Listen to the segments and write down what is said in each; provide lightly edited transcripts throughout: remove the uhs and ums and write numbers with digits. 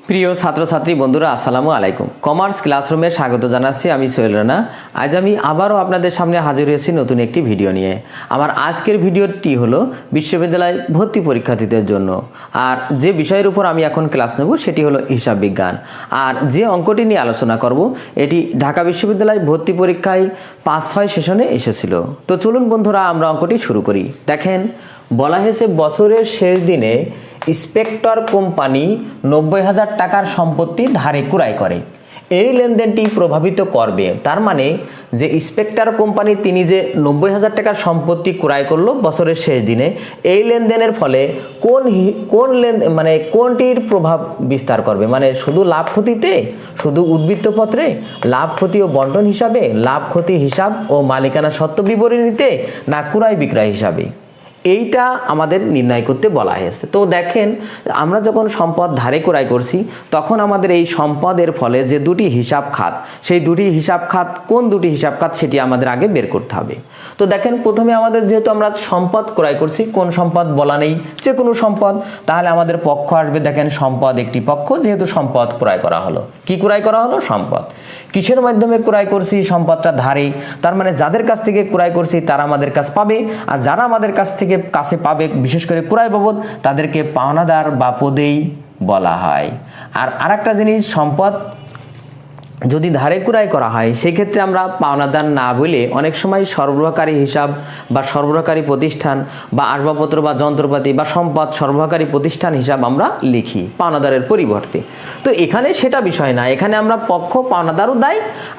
প্রিয় ছাত্রছাত্রী বন্ধুরা আসসালামু আলাইকুম। কমার্স ক্লাসরুমে স্বাগত জানাচ্ছি। আমি সোহেল রানা। আজ আমি আবারও আপনাদের সামনে হাজির হয়েছি নতুন একটি ভিডিও নিয়ে। আমার আজকের ভিডিওটি হলো বিশ্ববিদ্যালয় ভর্তি পরীক্ষার্থীদের জন্য। আর যে বিষয়ের উপর আমি এখন ক্লাস নেব সেটি হলো হিসাব বিজ্ঞান। আর যে অঙ্কটি নিয়ে আলোচনা করব এটি ঢাকা বিশ্ববিদ্যালয় ভর্তি পরীক্ষায় 5-6 সেশনে এসেছিল। তো চলুন বন্ধুরা আমরা অঙ্কটি শুরু করি। দেখেন, বলা হয়েছে বছরের শেষ দিনে স্পেক্টর কোম্পানি 90,000 টাকার সম্পত্তি ধারে ক্রয় করে। এই লেনদেনটি প্রভাবিত করবে। তার মানে যে স্পেক্টর কোম্পানি তিনি যে 90,000 টাকার সম্পত্তি ক্রয় করলো বছরের শেষ দিনে, এই লেনদেনের ফলে কোনটির প্রভাব বিস্তার করবে? মানে শুধু লাভ ক্ষতিতে, শুধু উদ্বৃত্তপত্রে, লাভ ক্ষতি ও বন্টন হিসাবে, লাভ ক্ষতি হিসাব ও মালিকানা সত্ত্ব বিবরণীতে, না ক্রয় বিক্রয় হিসাবে? এইটা আমাদের নির্ণয় করতে বলা হয়েছে। তো দেখেন, আমরা যখন সম্পদ ধারে ক্রয় করছি তখন আমাদের এই সম্পদের ফলে যে দুটি হিসাব খাত, সেই দুটি হিসাব খাত কোন দুটি হিসাব খাত সেটি আমাদের আগে বের করতে হবে। তো দেখেন, প্রথমে আমাদের যেহেতু আমরা সম্পদ ক্রয় করছি, কোন সম্পদ বলা নেই, যে কোনো সম্পদ, তাহলে আমাদের পক্ষ আসবে। দেখেন, সম্পদ একটি পক্ষ, যেহেতু সম্পদ ক্রয় করা হলো। কি ক্রয় করা হলো? সম্পদ। কিসের মাধ্যমে ক্রয় করছি? সম্পদটা ধারে। তার মানে যাদের কাছ থেকে ক্রয় করছি তারা আমাদের কাছ পাবে, আর যারা আমাদের কাছ থেকে কাছে পাবে, বিশেষ করে ক্রয় বাবদ, তাদেরকে পাওনাদার বা পদেই বলা হয়। আর আরেকটা জিনিস, সম্পদ যদি ধারে ক্রয় করা হয় সেই ক্ষেত্রে আমরা পাওনাদার না বলে অনেক সময় সরবরাহকারী হিসাব বা সরবরাহকারী প্রতিষ্ঠান বা আসবাবপত্র বা যন্ত্রপাতি বা সম্পদ সরবরাহকারী প্রতিষ্ঠান হিসাব আমরা লিখি পাওনাদারের পরিবর্তে। তো এখানে সেটা বিষয় না, এখানে আমরা পক্ষ পাওনাদারও দায়,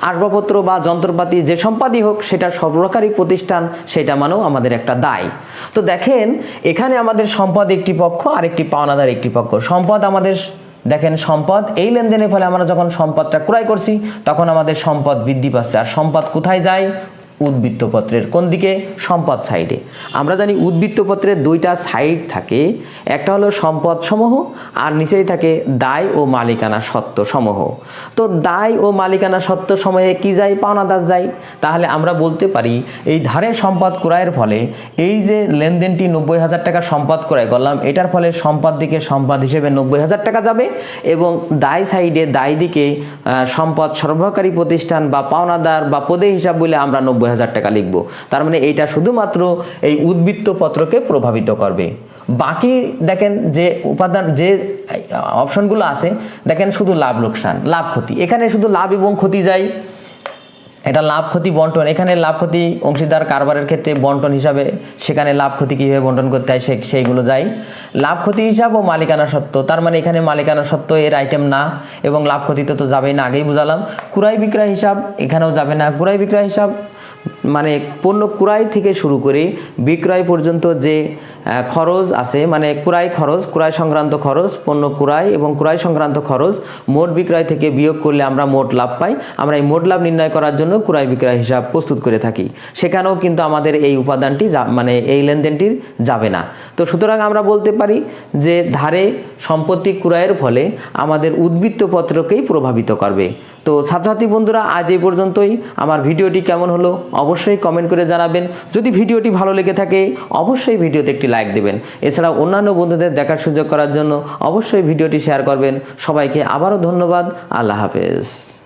আসবাবপত্র বা যন্ত্রপাতি যে সম্পাদই হোক সেটা সরবরাহকারী প্রতিষ্ঠান, সেটা মানেও আমাদের একটা দায়। তো দেখেন, এখানে আমাদের সম্পদ একটি পক্ষ আর একটি পাওনাদার একটি পক্ষ। সম্পদ আমাদের, দেখেন, সম্পদ এই লেনদেনের ফলে আমরা যখন সম্পদটা ক্রয় করছি তখন আমাদের সম্পদ বৃদ্ধি পাচ্ছে। আর সম্পদ কোথায় যায়? উদ্বৃত্তপত্রের কোন দিকে? সম্পদ সাইডে। আমরা জানি উদ্বৃত্তপত্রের দুইটা সাইড থাকে, একটা হলো সম্পদ সমূহ আর নিচেই থাকে দায় ও মালিকানা সত্ত্ব সমূহ। তো দায় ও মালিকানা সত্ত্ব সমূহে কি যায়? পাওনাদার যায়। তাহলে আমরা বলতে পারি এই ধারে সম্পদ ক্রয়ের ফলে এই যে লেনদেনটি 90,000 টাকার সম্পদ ক্রয় করলাম, এটার ফলে সম্পদ দিকে সম্পদ হিসেবে 90,000 টাকা যাবে এবং দায় সাইডে দায় দিকে সম্পদ সরবরাহকারী প্রতিষ্ঠান বা পাওনাদার বা পদে হিসাব বলে আমরা 90,000 টাকা লিখব। তার মানে এইটা শুধুমাত্র এই উদ্বৃত্তপত্রকে প্রভাবিত করবে। বাকি দেখেন যে উপাদান, যে অপশনগুলো আছে, দেখেন শুধু লাভ লোকসান, লাভ ক্ষতি, এখানে শুধু লাভ এবং ক্ষতি যায়। এটা লাভ ক্ষতি বন্টন, এখানে লাভ ক্ষতি অংশীদার কারবারের ক্ষেত্রে বন্টন হিসাবে, সেখানে লাভ ক্ষতি কীভাবে বন্টন করতে হয় সেইগুলো যায়। লাভ ক্ষতি হিসাব ও মালিকানা সত্ত্ব, তার মানে এখানে মালিকানা সত্ত্ব এর আইটেম না, এবং লাভ ক্ষতিতে তো যাবেই না, আগেই বুঝালাম। ক্রয় বিক্রয় হিসাব এখানেও যাবে না। ক্রয় বিক্রয় হিসাব মানে পণ্য ক্রয় থেকে শুরু করে বিক্রয় পর্যন্ত যে খরচ আছে, মানে ক্রয় খরচ, ক্রয় সংক্রান্ত খরচ, পণ্য ক্রয় এবং ক্রয় সংক্রান্ত খরচ মোট বিক্রয় থেকে বিয়োগ করলে আমরা মোট লাভ পাই। আমরা এই মোট লাভ নির্ণয় করার জন্য ক্রয় বিক্রয় হিসাব প্রস্তুত করে থাকি। সেখানেও কিন্তু আমাদের এই উপাদানটি মানে এই লেনদেনটির যাবে না। তো সুতরাং আমরা বলতে পারি যে ধারে সম্পত্তি ক্রয়ের ফলে আমাদের উদ্বৃত্তপত্রকেই প্রভাবিত করবে। তো ছাত্রছাত্রী বন্ধুরা, আজ এই পর্যন্তই। আমার ভিডিওটি কেমন হলো অবশ্যই কমেন্ট করে জানাবেন। যদি ভিডিওটি ভালো লেগে থাকে অবশ্যই ভিডিওতে একটি লাইক দেবেন। এছাড়াও অন্যান্য বন্ধুদের দেখার সুযোগ করার জন্য অবশ্যই ভিডিওটি শেয়ার করবেন। সবাইকে আবারও ধন্যবাদ। আল্লাহ হাফেজ।